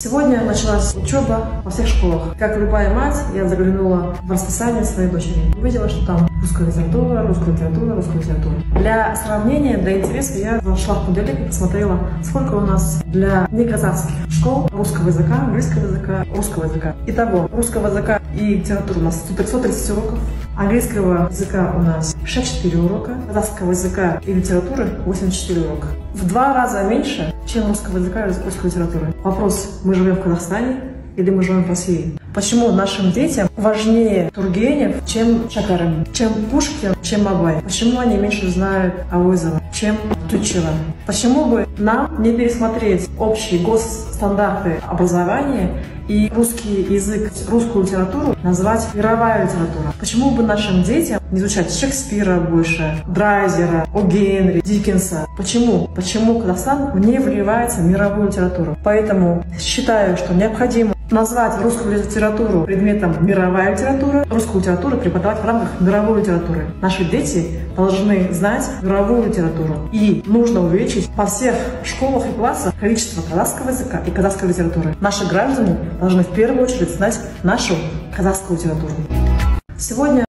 Сегодня началась учеба во всех школах. Как любая мать, я заглянула в расписание своей дочери. Увидела, что там русская литература, русская литература, русская литература. Для сравнения, для интереса я зашла в Куделик и посмотрела, сколько у нас для неказахских школ русского языка, английского языка, русского языка. Итого, русского языка и литературы у нас 130 уроков, английского языка у нас 64 урока, казахского языка и литературы 84 урока. В 2 раза меньше, чем русского языка и русской литературы. Вопрос: мы живем в Казахстане или мы живем в России? Почему нашим детям важнее Тургенев, чем Шакарин, чем Пушкин, чем Абай? Почему они меньше знают Авойзова, чем Тютчева? Почему бы нам не пересмотреть общие госстандарты образования и русский язык, русскую литературу назвать мировая литература? Почему бы нашим детям не изучать Шекспира больше, Драйзера, О. Генри, Диккенса? Почему? Почему Казахстан не вливается в мировую литературу? Поэтому считаю, что необходимо назвать русскую литературу предметом мировая литература, русскую литературу преподавать в рамках мировой литературы. Наши дети должны знать мировую литературу. И нужно увеличить во всех школах и классах количество казахского языка и казахской литературы. Наши граждане должны в первую очередь знать нашу казахскую литературу. Сегодня